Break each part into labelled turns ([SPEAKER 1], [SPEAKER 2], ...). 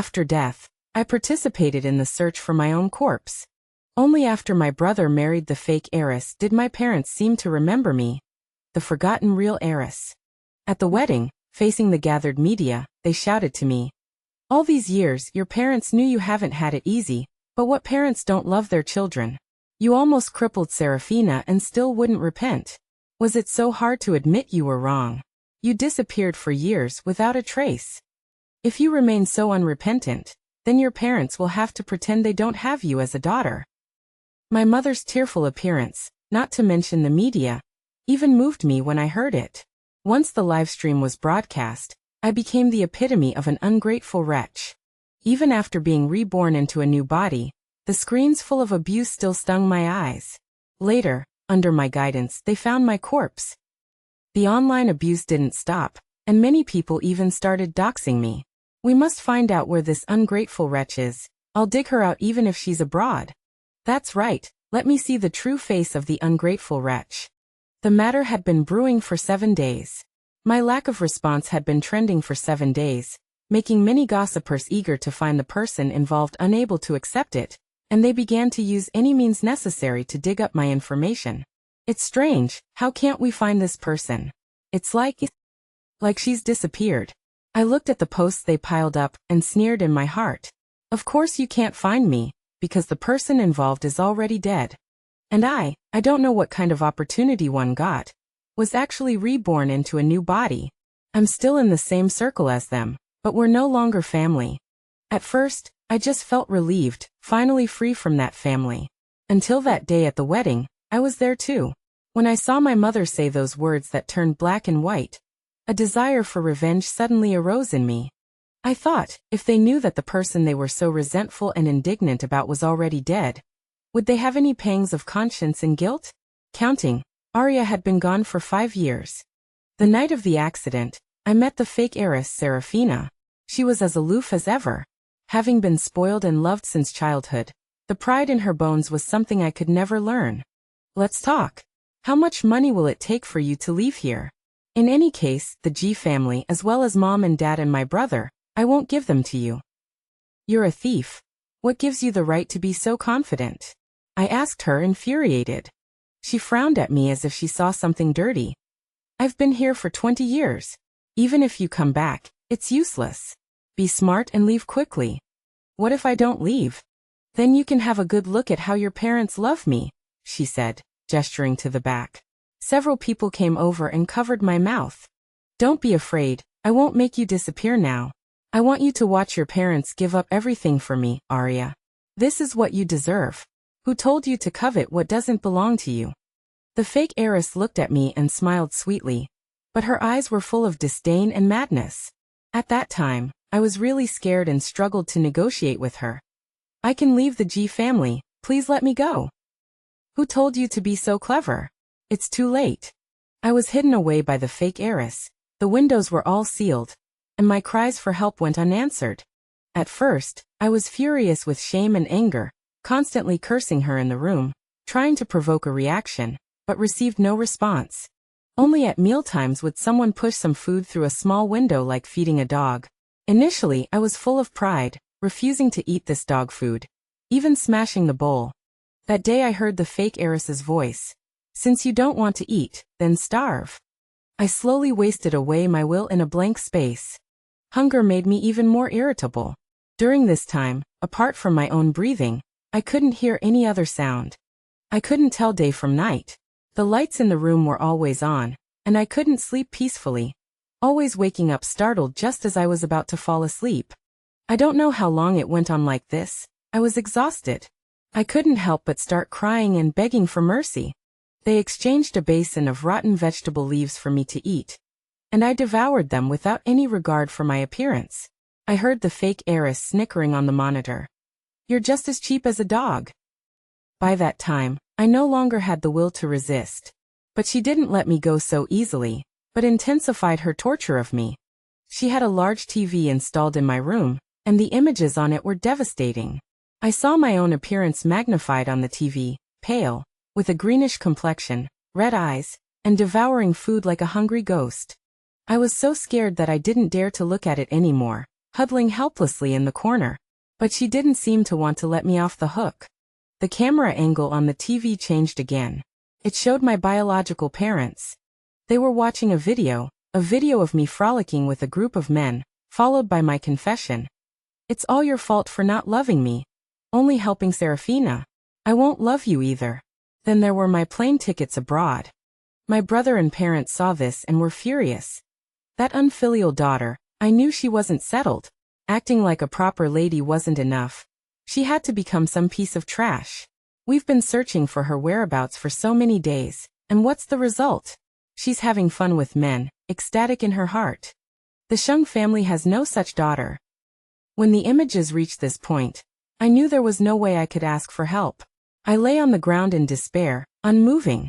[SPEAKER 1] After death, I participated in the search for my own corpse. Only after my brother married the fake heiress did my parents seem to remember me, the forgotten real heiress. At the wedding, facing the gathered media, they shouted to me, "All these years, your parents knew you haven't had it easy, but what parents don't love their children? You almost crippled Serafina and still wouldn't repent. Was it so hard to admit you were wrong? You disappeared for years without a trace. If you remain so unrepentant, then your parents will have to pretend they don't have you as a daughter." My mother's tearful appearance, not to mention the media, even moved me when I heard it. Once the livestream was broadcast, I became the epitome of an ungrateful wretch. Even after being reborn into a new body, the screens full of abuse still stung my eyes. Later, under my guidance, they found my corpse. The online abuse didn't stop, and many people even started doxing me. "We must find out where this ungrateful wretch is. I'll dig her out even if she's abroad." That's right, let me see the true face of the ungrateful wretch. The matter had been brewing for 7 days. My lack of response had been trending for 7 days, making many gossipers eager to find the person involved unable to accept it, and they began to use any means necessary to dig up my information. "It's strange, how can't we find this person? It's like she's disappeared." I looked at the posts they piled up and sneered in my heart. Of course you can't find me, because the person involved is already dead. And I don't know what kind of opportunity one got, was actually reborn into a new body. I'm still in the same circle as them, but we're no longer family. At first, I just felt relieved, finally free from that family. Until that day at the wedding, I was there too. When I saw my mother say those words that turned black and white, a desire for revenge suddenly arose in me. I thought, if they knew that the person they were so resentful and indignant about was already dead, would they have any pangs of conscience and guilt? Counting, Arya had been gone for 5 years. The night of the accident, I met the fake heiress Serafina. She was as aloof as ever. Having been spoiled and loved since childhood, the pride in her bones was something I could never learn. "Let's talk. How much money will it take for you to leave here? In any case, the G family as well as mom and dad and my brother, I won't give them to you." "You're a thief. What gives you the right to be so confident?" I asked her, infuriated. She frowned at me as if she saw something dirty. "I've been here for 20 years. Even if you come back, it's useless. Be smart and leave quickly." "What if I don't leave?" "Then you can have a good look at how your parents love me," she said, gesturing to the back. Several people came over and covered my mouth. "Don't be afraid, I won't make you disappear now. I want you to watch your parents give up everything for me, Arya. This is what you deserve. Who told you to covet what doesn't belong to you?" The fake heiress looked at me and smiled sweetly, but her eyes were full of disdain and madness. At that time, I was really scared and struggled to negotiate with her. "I can leave the G family, please let me go." "Who told you to be so clever? It's too late." I was hidden away by the fake heiress. The windows were all sealed, and my cries for help went unanswered. At first, I was furious with shame and anger, constantly cursing her in the room, trying to provoke a reaction, but received no response. Only at mealtimes would someone push some food through a small window like feeding a dog. Initially, I was full of pride, refusing to eat this dog food, even smashing the bowl. That day I heard the fake heiress's voice. "Since you don't want to eat, then starve." I slowly wasted away my will in a blank space. Hunger made me even more irritable. During this time, apart from my own breathing, I couldn't hear any other sound. I couldn't tell day from night. The lights in the room were always on, and I couldn't sleep peacefully, always waking up startled just as I was about to fall asleep. I don't know how long it went on like this. I was exhausted. I couldn't help but start crying and begging for mercy. They exchanged a basin of rotten vegetable leaves for me to eat, and I devoured them without any regard for my appearance. I heard the fake heiress snickering on the monitor. "You're just as cheap as a dog." By that time, I no longer had the will to resist. But she didn't let me go so easily, but intensified her torture of me. She had a large TV installed in my room, and the images on it were devastating. I saw my own appearance magnified on the TV, pale, with a greenish complexion, red eyes, and devouring food like a hungry ghost. I was so scared that I didn't dare to look at it anymore, huddling helplessly in the corner. But she didn't seem to want to let me off the hook. The camera angle on the TV changed again. It showed my biological parents. They were watching a video of me frolicking with a group of men, followed by my confession. It's all your fault for not loving me. Only helping Serafina. I won't love you either. Then there were my plane tickets abroad. My brother and parents saw this and were furious. That unfilial daughter, I knew she wasn't settled. Acting like a proper lady wasn't enough. She had to become some piece of trash. We've been searching for her whereabouts for so many days, and what's the result? She's having fun with men, ecstatic in her heart. The Shung family has no such daughter. When the images reached this point, I knew there was no way I could ask for help. I lay on the ground in despair, unmoving.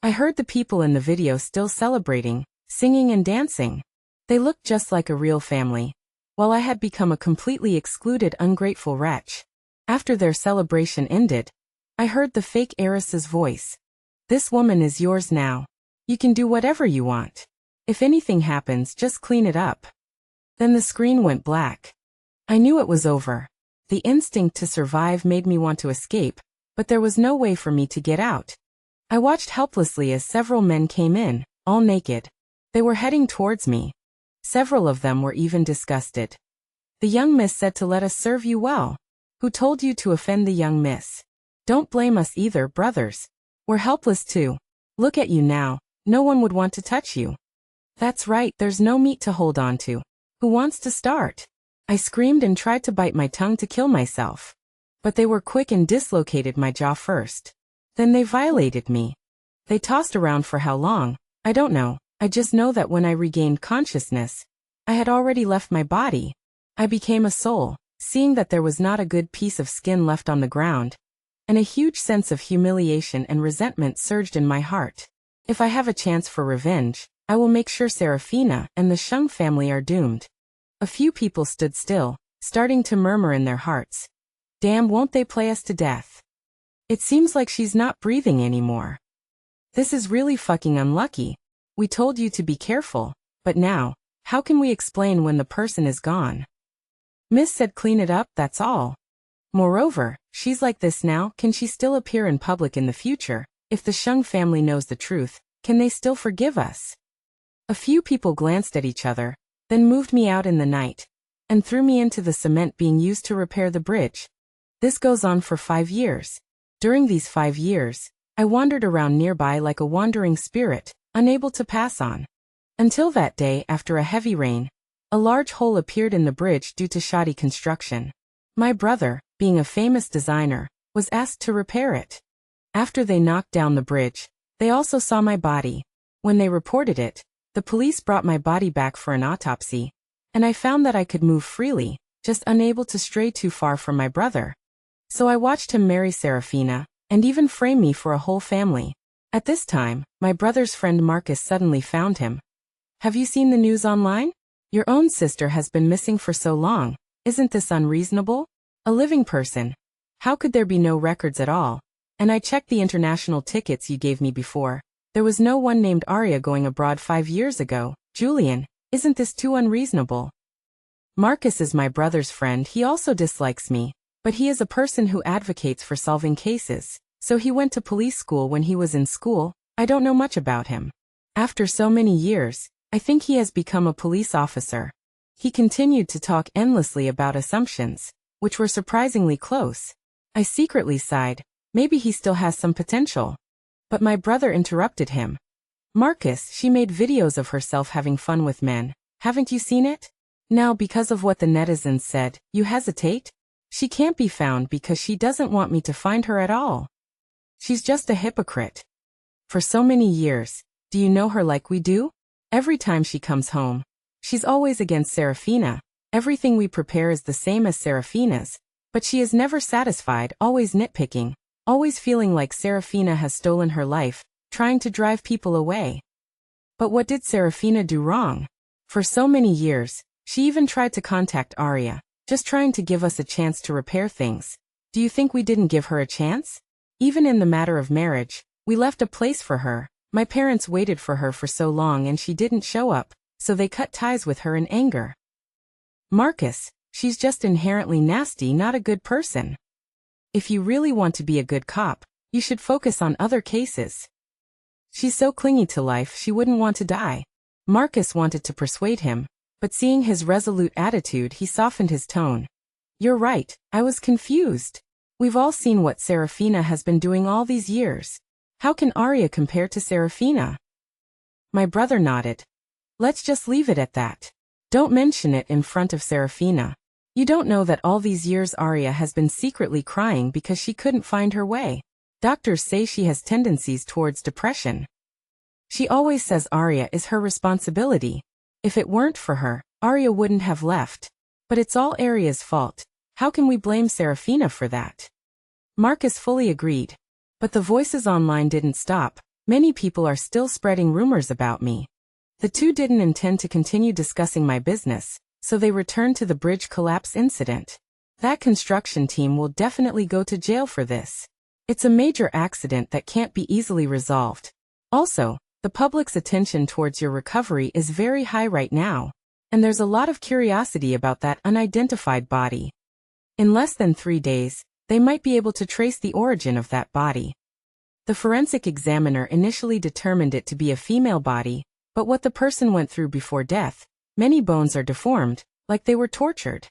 [SPEAKER 1] I heard the people in the video still celebrating, singing and dancing. They looked just like a real family, while I had become a completely excluded, ungrateful wretch. After their celebration ended, I heard the fake heiress's voice. This woman is yours now. You can do whatever you want. If anything happens, just clean it up. Then the screen went black. I knew it was over. The instinct to survive made me want to escape, but there was no way for me to get out. I watched helplessly as several men came in, all naked. They were heading towards me. Several of them were even disgusted. The young miss said to let us serve you well. Who told you to offend the young miss? Don't blame us either, brothers. We're helpless too. Look at you now, no one would want to touch you. That's right, there's no meat to hold on to. Who wants to start? I screamed and tried to bite my tongue to kill myself. But they were quick and dislocated my jaw first. Then they violated me. They tossed around for how long, I don't know. I just know that when I regained consciousness, I had already left my body. I became a soul, seeing that there was not a good piece of skin left on the ground, and a huge sense of humiliation and resentment surged in my heart. If I have a chance for revenge, I will make sure Serafina and the Shung family are doomed. A few people stood still, starting to murmur in their hearts. Damn, won't they play us to death? It seems like she's not breathing anymore. This is really fucking unlucky. We told you to be careful, but now, how can we explain when the person is gone? Miss said clean it up, that's all. Moreover, she's like this now, can she still appear in public in the future? If the Shung family knows the truth, can they still forgive us? A few people glanced at each other, then moved me out in the night, and threw me into the cement being used to repair the bridge. This goes on for 5 years. During these 5 years, I wandered around nearby like a wandering spirit, unable to pass on. Until that day, after a heavy rain, a large hole appeared in the bridge due to shoddy construction. My brother, being a famous designer, was asked to repair it. After they knocked down the bridge, they also saw my body. When they reported it, the police brought my body back for an autopsy, and I found that I could move freely, just unable to stray too far from my brother. So I watched him marry Serafina, and even frame me for a whole family. At this time, my brother's friend Marcus suddenly found him. Have you seen the news online? Your own sister has been missing for so long. Isn't this unreasonable? A living person. How could there be no records at all? And I checked the international tickets you gave me before. There was no one named Arya going abroad 5 years ago. Julian, isn't this too unreasonable? Marcus is my brother's friend. He also dislikes me, but he is a person who advocates for solving cases. So he went to police school when he was in school. I don't know much about him. After so many years, I think he has become a police officer. He continued to talk endlessly about assumptions, which were surprisingly close. I secretly sighed. Maybe he still has some potential. But my brother interrupted him. Marcus, she made videos of herself having fun with men. Haven't you seen it? Now, because of what the netizens said, you hesitate? She can't be found because she doesn't want me to find her at all. She's just a hypocrite. For so many years, do you know her like we do? Every time she comes home, she's always against Serafina. Everything we prepare is the same as Serafina's, but she is never satisfied, always nitpicking, always feeling like Serafina has stolen her life, trying to drive people away. But what did Serafina do wrong? For so many years, she even tried to contact Arya, just trying to give us a chance to repair things. Do you think we didn't give her a chance? Even in the matter of marriage, we left a place for her. My parents waited for her for so long and she didn't show up, so they cut ties with her in anger. Marcus, she's just inherently nasty, not a good person. If you really want to be a good cop, you should focus on other cases. She's so clingy to life she wouldn't want to die. Marcus wanted to persuade him, but seeing his resolute attitude he softened his tone. You're right, I was confused. We've all seen what Serafina has been doing all these years. How can Arya compare to Serafina? My brother nodded. Let's just leave it at that. Don't mention it in front of Serafina. You don't know that all these years Arya has been secretly crying because she couldn't find her way. Doctors say she has tendencies towards depression. She always says Arya is her responsibility. If it weren't for her, Arya wouldn't have left. But it's all Arya's fault. How can we blame Serafina for that? Marcus fully agreed. But the voices online didn't stop. Many people are still spreading rumors about me. The two didn't intend to continue discussing my business, so they returned to the bridge collapse incident. That construction team will definitely go to jail for this. It's a major accident that can't be easily resolved. Also, the public's attention towards your recovery is very high right now, and there's a lot of curiosity about that unidentified body. In less than 3 days, they might be able to trace the origin of that body. The forensic examiner initially determined it to be a female body, but what the person went through before death, many bones are deformed, like they were tortured.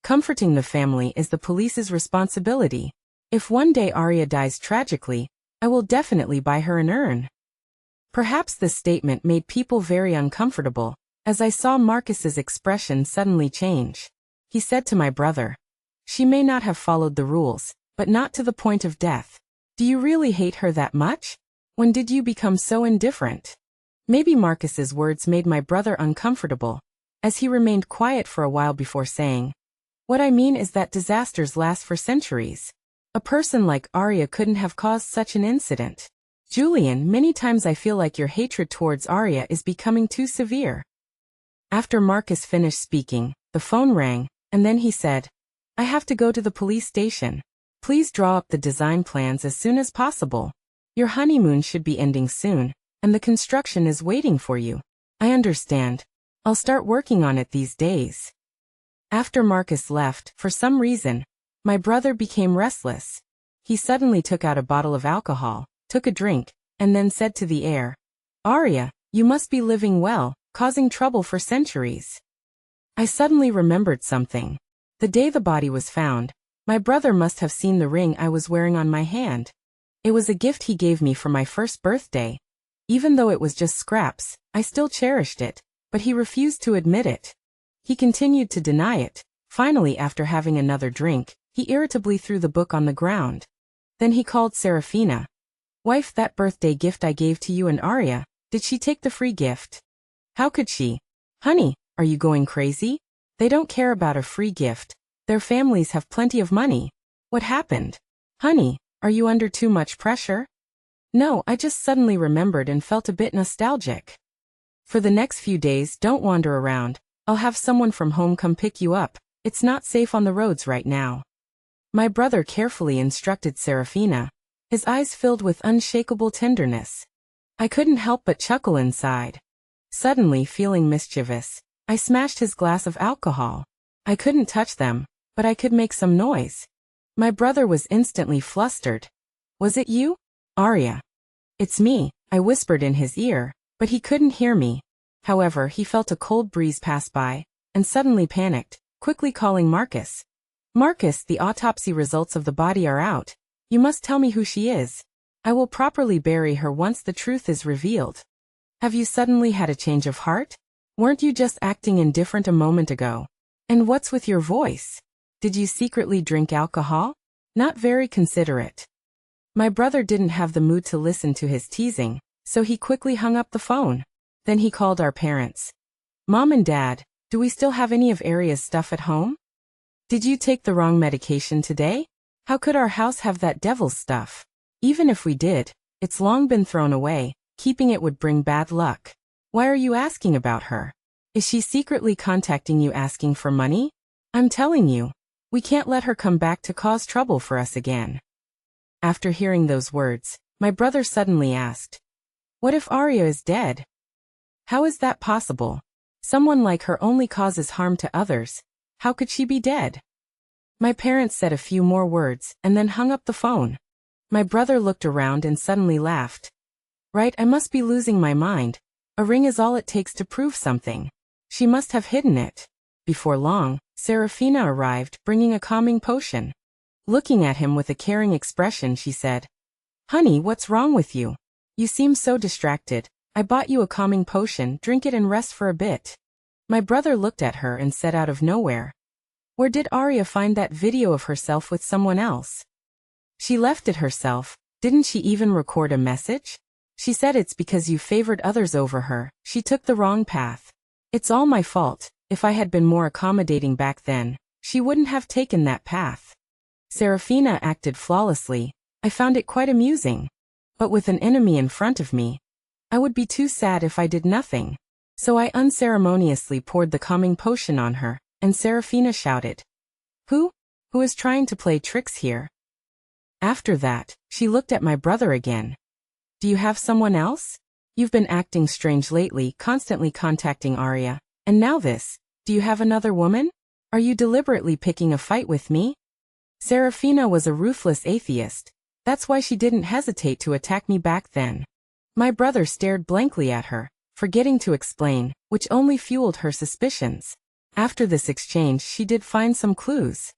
[SPEAKER 1] Comforting the family is the police's responsibility. If one day Arya dies tragically, I will definitely buy her an urn. Perhaps this statement made people very uncomfortable, as I saw Marcus's expression suddenly change. He said to my brother, "She may not have followed the rules, but not to the point of death. Do you really hate her that much? When did you become so indifferent?" Maybe Marcus's words made my brother uncomfortable, as he remained quiet for a while before saying, "What I mean is that disasters last for centuries. A person like Arya couldn't have caused such an incident. Julian, many times I feel like your hatred towards Arya is becoming too severe." After Marcus finished speaking, the phone rang, and then he said, "I have to go to the police station. Please draw up the design plans as soon as possible. Your honeymoon should be ending soon, and the construction is waiting for you." "I understand. I'll start working on it these days." After Marcus left, for some reason, my brother became restless. He suddenly took out a bottle of alcohol, took a drink, and then said to the air, "Arya, you must be living well, causing trouble for centuries." I suddenly remembered something. The day the body was found, my brother must have seen the ring I was wearing on my hand. It was a gift he gave me for my first birthday. Even though it was just scraps, I still cherished it, but he refused to admit it. He continued to deny it. Finally, after having another drink, he irritably threw the book on the ground. Then he called Serafina. "Wife, that birthday gift I gave to you and Arya, did she take the free gift?" "How could she?" "Honey, are you going crazy? They don't care about a free gift. Their families have plenty of money. What happened?" "Honey, are you under too much pressure?" "No, I just suddenly remembered and felt a bit nostalgic." "For the next few days, don't wander around. I'll have someone from home come pick you up. It's not safe on the roads right now." My brother carefully instructed Serafina. His eyes filled with unshakable tenderness. I couldn't help but chuckle inside. Suddenly, feeling mischievous, I smashed his glass of alcohol. I couldn't touch them, but I could make some noise. My brother was instantly flustered. "Was it you, Arya?" "It's me," I whispered in his ear, but he couldn't hear me. However, he felt a cold breeze pass by, and suddenly panicked, quickly calling Marcus. "Marcus, the autopsy results of the body are out. You must tell me who she is. I will properly bury her once the truth is revealed." "Have you suddenly had a change of heart? Weren't you just acting indifferent a moment ago? And what's with your voice? Did you secretly drink alcohol?" "Not very considerate." My brother didn't have the mood to listen to his teasing, so he quickly hung up the phone. Then he called our parents. "Mom and Dad, do we still have any of Arya's stuff at home? Did you take the wrong medication today? How could our house have that devil's stuff? Even if we did, it's long been thrown away. Keeping it would bring bad luck. Why are you asking about her? Is she secretly contacting you asking for money? I'm telling you, we can't let her come back to cause trouble for us again." After hearing those words, my brother suddenly asked, "What if Arya is dead?" "How is that possible? Someone like her only causes harm to others. How could she be dead? My parents said a few more words and then hung up the phone. My brother looked around and suddenly laughed. Right, I must be losing my mind. A ring is all it takes to prove something. She must have hidden it. Before long, Serafina arrived, bringing a calming potion. Looking at him with a caring expression, she said, "Honey, what's wrong with you? You seem so distracted. I bought you a calming potion, drink it and rest for a bit." My brother looked at her and said out of nowhere, "Where did Arya find that video of herself with someone else? She left it herself. Didn't she even record a message? She said it's because you favored others over her. She took the wrong path. It's all my fault. If I had been more accommodating back then, she wouldn't have taken that path." Serafina acted flawlessly. I found it quite amusing. But with an enemy in front of me, I would be too sad if I did nothing. So I unceremoniously poured the calming potion on her, and Serafina shouted, Who is trying to play tricks here?" After that, she looked at my brother again. "Do you have someone else? You've been acting strange lately, constantly contacting Arya, and now this. Do you have another woman? Are you deliberately picking a fight with me?" Serafina was a ruthless atheist. That's why she didn't hesitate to attack me back then. My brother stared blankly at her, forgetting to explain, which only fueled her suspicions. After this exchange, she did find some clues.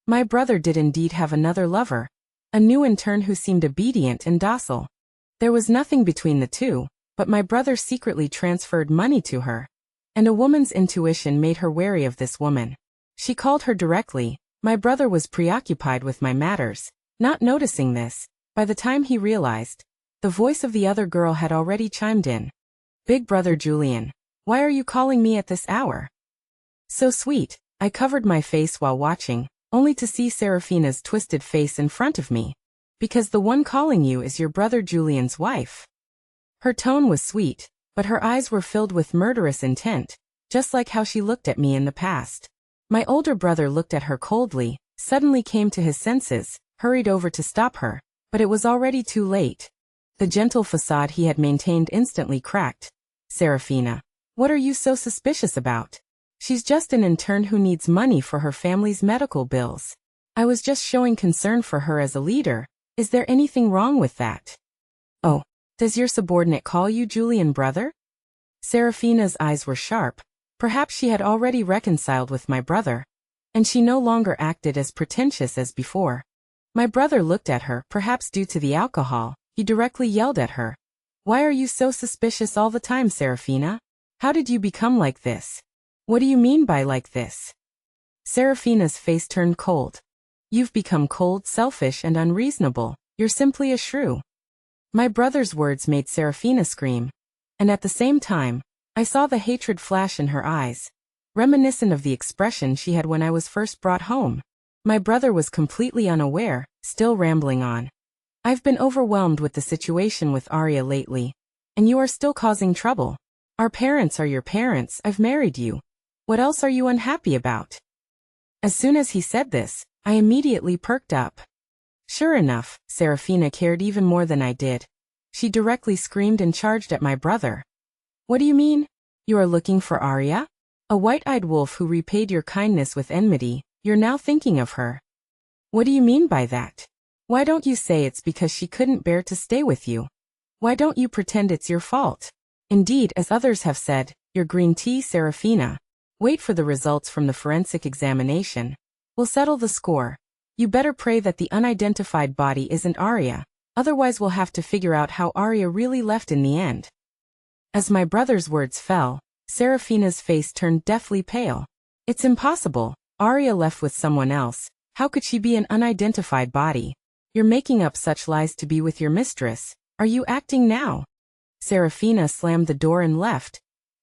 [SPEAKER 1] My brother did indeed have another lover, a new intern who seemed obedient and docile. There was nothing between the two, but my brother secretly transferred money to her. And a woman's intuition made her wary of this woman. She called her directly. My brother was preoccupied with my matters, not noticing this. By the time he realized, the voice of the other girl had already chimed in. "Big brother Julian, why are you calling me at this hour?" So sweet. I covered my face while watching, only to see Serafina's twisted face in front of me. "Because the one calling you is your brother Julian's wife." Her tone was sweet, but her eyes were filled with murderous intent, just like how she looked at me in the past. My older brother looked at her coldly, suddenly came to his senses, hurried over to stop her, but it was already too late. The gentle facade he had maintained instantly cracked. "Serafina, what are you so suspicious about? She's just an intern who needs money for her family's medical bills. I was just showing concern for her as a leader. Is there anything wrong with that?" "Oh, does your subordinate call you Julian brother?" Serafina's eyes were sharp. Perhaps she had already reconciled with my brother, and she no longer acted as pretentious as before. My brother looked at her, perhaps due to the alcohol. He directly yelled at her. "Why are you so suspicious all the time, Serafina? How did you become like this? What do you mean by like this?" Serafina's face turned cold. "You've become cold, selfish, and unreasonable. You're simply a shrew." My brother's words made Serafina scream. And at the same time, I saw the hatred flash in her eyes, reminiscent of the expression she had when I was first brought home. My brother was completely unaware, still rambling on. "I've been overwhelmed with the situation with Arya lately. And you are still causing trouble. Our parents are your parents. I've married you. What else are you unhappy about?" As soon as he said this, I immediately perked up. Sure enough, Serafina cared even more than I did. She directly screamed and charged at my brother. "What do you mean? You are looking for Arya? A white-eyed wolf who repaid your kindness with enmity. You're now thinking of her. What do you mean by that? Why don't you say it's because she couldn't bear to stay with you? Why don't you pretend it's your fault? Indeed, as others have said, your green tea, Serafina. Wait for the results from the forensic examination. We'll settle the score. You better pray that the unidentified body isn't Arya, otherwise we'll have to figure out how Arya really left in the end." As my brother's words fell, Serafina's face turned deathly pale. "It's impossible. Arya left with someone else. How could she be an unidentified body? You're making up such lies to be with your mistress. Are you acting now?" Serafina slammed the door and left.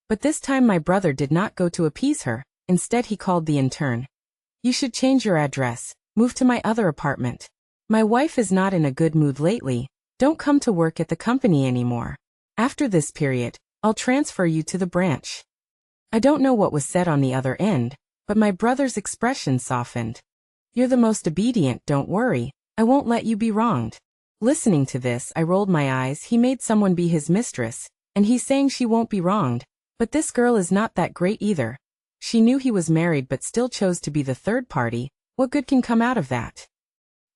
[SPEAKER 1] But this time my brother did not go to appease her. Instead he called the intern. "You should change your address. Move to my other apartment. My wife is not in a good mood lately. Don't come to work at the company anymore. After this period, I'll transfer you to the branch." I don't know what was said on the other end, but my brother's expression softened. "You're the most obedient, don't worry. I won't let you be wronged." Listening to this, I rolled my eyes. He made someone be his mistress, and he's saying she won't be wronged. But this girl is not that great either. She knew he was married but still chose to be the third party. What good can come out of that?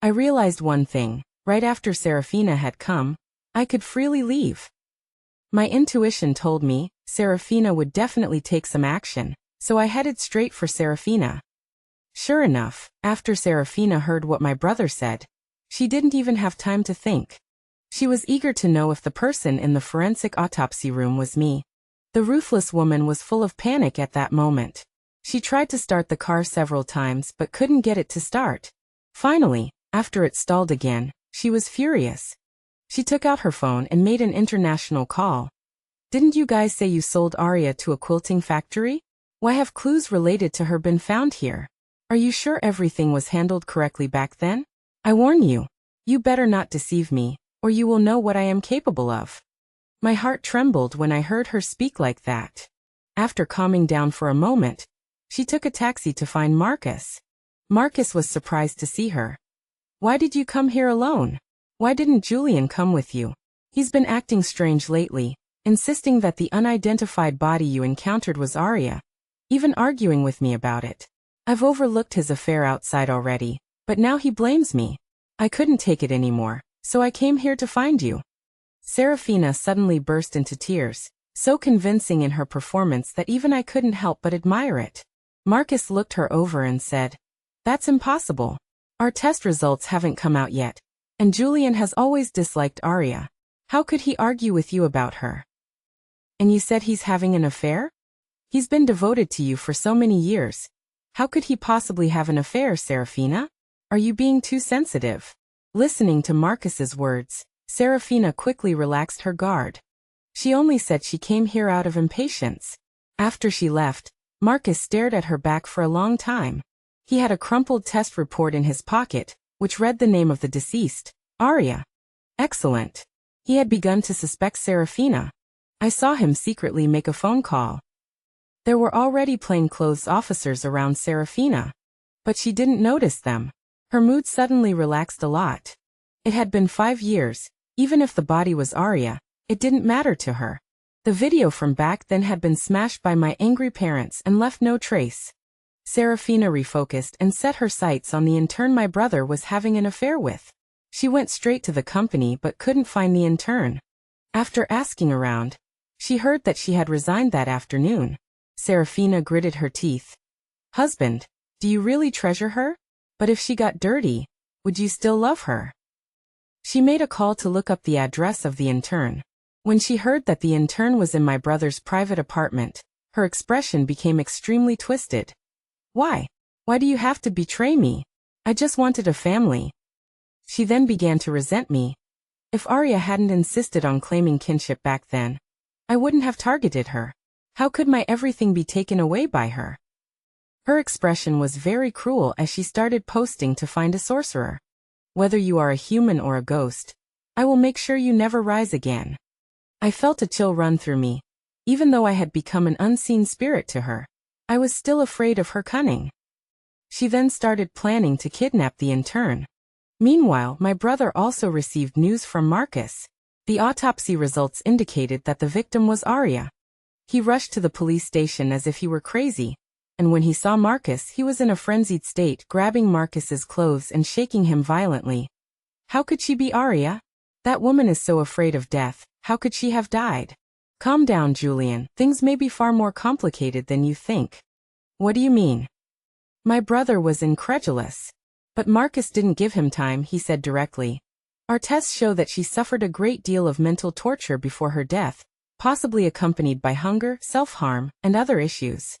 [SPEAKER 1] I realized one thing. Right after Serafina had come, I could freely leave. My intuition told me Serafina would definitely take some action, so I headed straight for Serafina. Sure enough, after Serafina heard what my brother said, she didn't even have time to think. She was eager to know if the person in the forensic autopsy room was me. The ruthless woman was full of panic at that moment. She tried to start the car several times but couldn't get it to start. Finally, after it stalled again, she was furious. She took out her phone and made an international call. Didn't you guys say you sold Arya to a quilting factory? Why have clues related to her been found here? Are you sure everything was handled correctly back then? I warn you, you better not deceive me, or you will know what I am capable of. My heart trembled when I heard her speak like that. After calming down for a moment, she took a taxi to find Marcus. Marcus was surprised to see her. Why did you come here alone? Why didn't Julian come with you? He's been acting strange lately, insisting that the unidentified body you encountered was Arya, even arguing with me about it. I've overlooked his affair outside already, but now he blames me. I couldn't take it anymore, so I came here to find you. Serafina suddenly burst into tears, so convincing in her performance that even I couldn't help but admire it. Marcus looked her over and said, "That's impossible. Our test results haven't come out yet. And Julian has always disliked Arya. How could he argue with you about her? And you said he's having an affair? He's been devoted to you for so many years. How could he possibly have an affair, Serafina? Are you being too sensitive?" Listening to Marcus's words, Serafina quickly relaxed her guard. She only said she came here out of impatience. After she left, Marcus stared at her back for a long time. He had a crumpled test report in his pocket, which read the name of the deceased, Arya. Excellent. He had begun to suspect Serafina. I saw him secretly make a phone call. There were already plainclothes officers around Serafina, but she didn't notice them. Her mood suddenly relaxed a lot. It had been 5 years. Even if the body was Arya, it didn't matter to her. The video from back then had been smashed by my angry parents and left no trace. Serafina refocused and set her sights on the intern my brother was having an affair with. She went straight to the company but couldn't find the intern. After asking around, she heard that she had resigned that afternoon. Serafina gritted her teeth. "Husband, do you really treasure her? But if she got dirty, would you still love her?" She made a call to look up the address of the intern. When she heard that the intern was in my brother's private apartment, her expression became extremely twisted. Why? Why do you have to betray me? I just wanted a family. She then began to resent me. If Arya hadn't insisted on claiming kinship back then, I wouldn't have targeted her. How could my everything be taken away by her? Her expression was very cruel as she started posting to find a sorcerer. Whether you are a human or a ghost, I will make sure you never rise again. I felt a chill run through me. Even though I had become an unseen spirit to her, I was still afraid of her cunning. She then started planning to kidnap the intern. Meanwhile, my brother also received news from Marcus. The autopsy results indicated that the victim was Arya. He rushed to the police station as if he were crazy, and when he saw Marcus, he was in a frenzied state, grabbing Marcus's clothes and shaking him violently. How could she be Arya? That woman is so afraid of death. How could she have died? Calm down, Julian. Things may be far more complicated than you think. What do you mean? My brother was incredulous. But Marcus didn't give him time, he said directly. Our tests show that she suffered a great deal of mental torture before her death, possibly accompanied by hunger, self-harm, and other issues.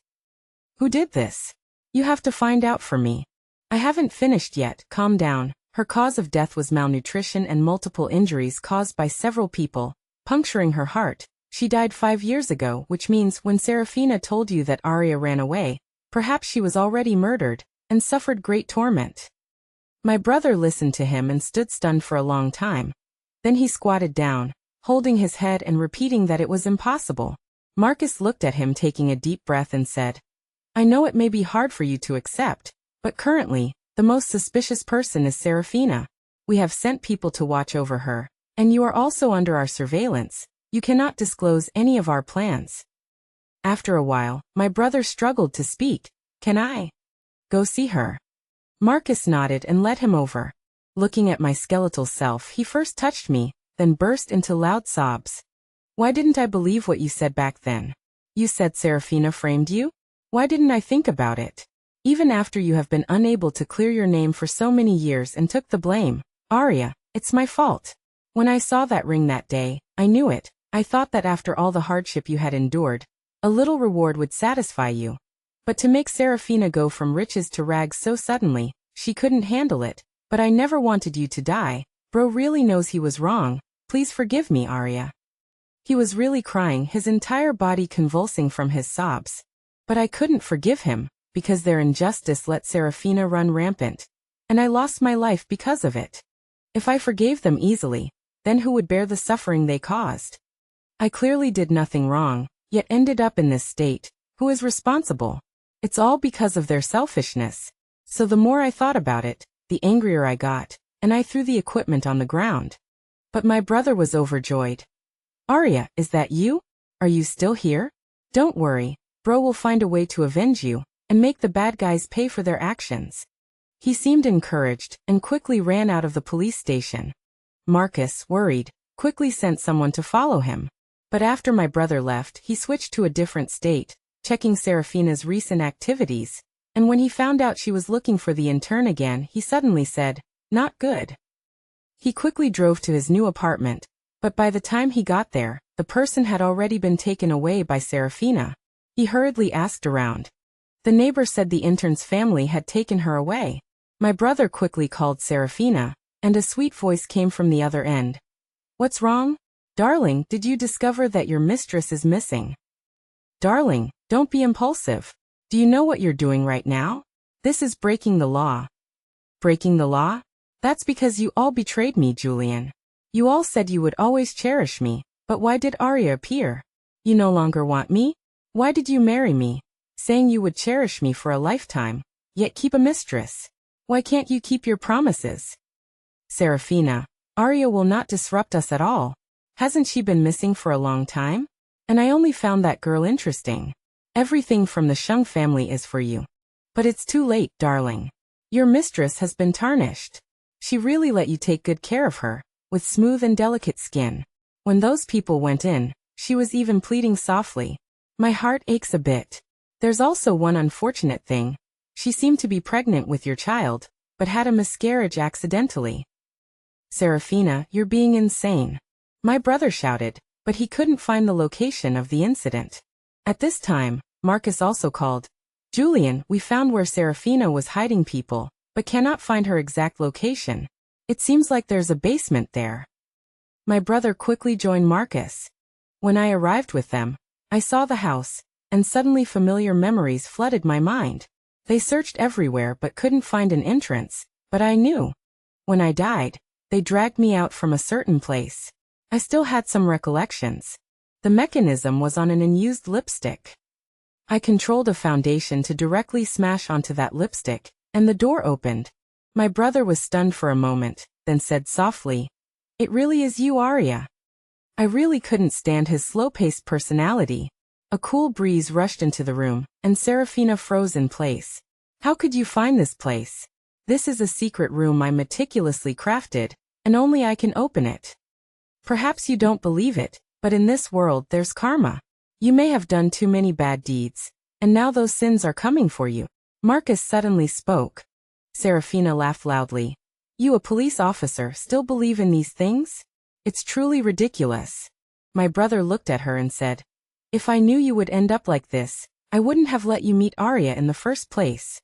[SPEAKER 1] Who did this? You have to find out for me. I haven't finished yet, calm down. Her cause of death was malnutrition and multiple injuries caused by several people, puncturing her heart. She died 5 years ago, which means when Serafina told you that Arya ran away, perhaps she was already murdered, and suffered great torment. My brother listened to him and stood stunned for a long time. Then he squatted down, holding his head and repeating that it was impossible. Marcus looked at him, taking a deep breath, and said, I know it may be hard for you to accept, but currently, the most suspicious person is Serafina. We have sent people to watch over her, and you are also under our surveillance. You cannot disclose any of our plans. After a while, my brother struggled to speak. Can I go see her? Marcus nodded and led him over. Looking at my skeletal self, he first touched me, then burst into loud sobs. Why didn't I believe what you said back then? You said Serafina framed you? Why didn't I think about it? Even after you have been unable to clear your name for so many years and took the blame. Arya, it's my fault. When I saw that ring that day, I knew it. I thought that after all the hardship you had endured, a little reward would satisfy you. But to make Serafina go from riches to rags so suddenly, she couldn't handle it. But I never wanted you to die. Bro really knows he was wrong. Please forgive me, Arya. He was really crying, his entire body convulsing from his sobs. But I couldn't forgive him, because their injustice let Serafina run rampant. And I lost my life because of it. If I forgave them easily, then who would bear the suffering they caused? I clearly did nothing wrong, yet ended up in this state. Who is responsible? It's all because of their selfishness. So the more I thought about it, the angrier I got, and I threw the equipment on the ground. But my brother was overjoyed. Arya, is that you? Are you still here? Don't worry, bro will find a way to avenge you, and make the bad guys pay for their actions. He seemed encouraged, and quickly ran out of the police station. Marcus, worried, quickly sent someone to follow him. But after my brother left, he switched to a different state, checking Serafina's recent activities, and when he found out she was looking for the intern again, he suddenly said, "Not good." He quickly drove to his new apartment, but by the time he got there, the person had already been taken away by Serafina. He hurriedly asked around. The neighbor said the intern's family had taken her away. My brother quickly called Serafina, and a sweet voice came from the other end. "What's wrong? Darling, did you discover that your mistress is missing?" "Darling, don't be impulsive. Do you know what you're doing right now? This is breaking the law." "Breaking the law? That's because you all betrayed me, Julian. You all said you would always cherish me, but why did Arya appear? You no longer want me? Why did you marry me, saying you would cherish me for a lifetime, yet keep a mistress? Why can't you keep your promises?" "Serafina, Arya will not disrupt us at all. Hasn't she been missing for a long time? And I only found that girl interesting. Everything from the Shung family is for you. But it's too late, darling. Your mistress has been tarnished. She really let you take good care of her, with smooth and delicate skin. When those people went in, she was even pleading softly. My heart aches a bit. There's also one unfortunate thing. She seemed to be pregnant with your child, but had a miscarriage accidentally." "Serafina, you're being insane," my brother shouted, but he couldn't find the location of the incident. At this time, Marcus also called. "Julian, we found where Serafina was hiding people, but cannot find her exact location. It seems like there's a basement there." My brother quickly joined Marcus. When I arrived with them, I saw the house, and suddenly familiar memories flooded my mind. They searched everywhere but couldn't find an entrance, but I knew. When I died, they dragged me out from a certain place. I still had some recollections. The mechanism was on an unused lipstick. I controlled a foundation to directly smash onto that lipstick, and the door opened. My brother was stunned for a moment, then said softly, "It really is you, Arya." I really couldn't stand his slow-paced personality. A cool breeze rushed into the room, and Serafina froze in place. "How could you find this place? This is a secret room I meticulously crafted, and only I can open it. Perhaps you don't believe it, but in this world there's karma. You may have done too many bad deeds, and now those sins are coming for you." Marcus suddenly spoke. Serafina laughed loudly. "You, a police officer, still believe in these things? It's truly ridiculous." My brother looked at her and said, "If I knew you would end up like this, I wouldn't have let you meet Arya in the first place."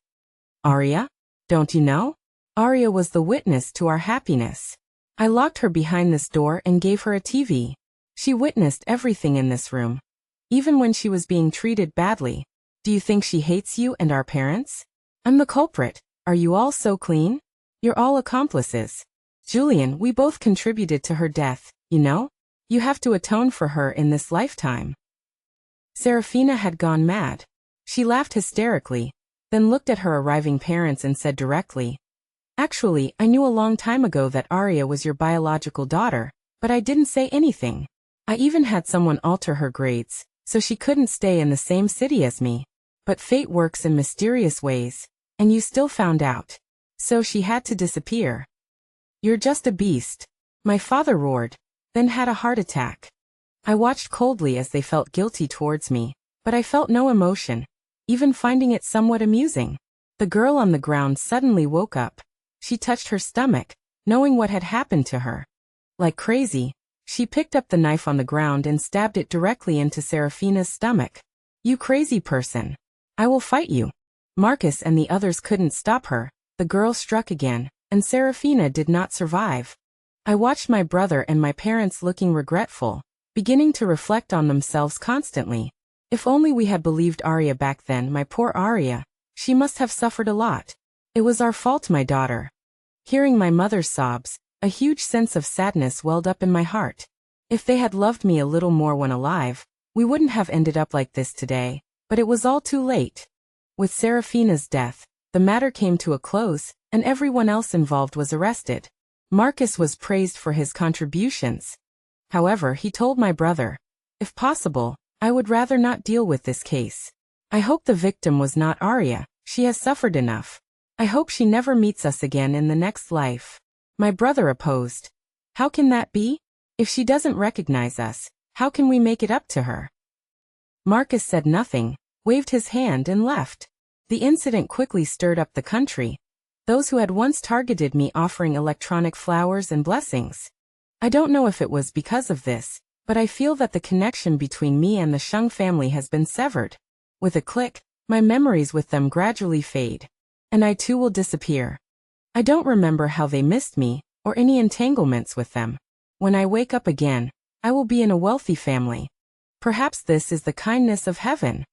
[SPEAKER 1] "Arya? Don't you know? Arya was the witness to our happiness. I locked her behind this door and gave her a TV. She witnessed everything in this room. Even when she was being treated badly. Do you think she hates you and our parents? I'm the culprit. Are you all so clean? You're all accomplices. Julian, we both contributed to her death, you know? You have to atone for her in this lifetime." Serafina had gone mad. She laughed hysterically, then looked at her arriving parents and said directly, "Actually, I knew a long time ago that Arya was your biological daughter, but I didn't say anything. I even had someone alter her grades, so she couldn't stay in the same city as me. But fate works in mysterious ways, and you still found out. So she had to disappear. You're just a beast, my father roared, then had a heart attack. I watched coldly as they felt guilty towards me, but I felt no emotion, even finding it somewhat amusing. The girl on the ground suddenly woke up. She touched her stomach, knowing what had happened to her. Like crazy, she picked up the knife on the ground and stabbed it directly into Serafina's stomach. You crazy person. I will fight you. Marcus and the others couldn't stop her. The girl struck again, and Serafina did not survive. I watched my brother and my parents looking regretful, beginning to reflect on themselves constantly. If only we had believed Arya back then, my poor Arya. She must have suffered a lot. It was our fault, my daughter. Hearing my mother's sobs, a huge sense of sadness welled up in my heart. If they had loved me a little more when alive, we wouldn't have ended up like this today, but it was all too late. With Serafina's death, the matter came to a close, and everyone else involved was arrested. Marcus was praised for his contributions. However, he told my brother, if possible, I would rather not deal with this case. I hope the victim was not Arya. She has suffered enough. I hope she never meets us again in the next life. My brother opposed. How can that be? If she doesn't recognize us, how can we make it up to her? Marcus said nothing, waved his hand and left. The incident quickly stirred up the country. Those who had once targeted me offering electronic flowers and blessings. I don't know if it was because of this, but I feel that the connection between me and the Shung family has been severed. With a click, my memories with them gradually fade. And I too will disappear. I don't remember how they missed me, or any entanglements with them. When I wake up again, I will be in a wealthy family. Perhaps this is the kindness of heaven.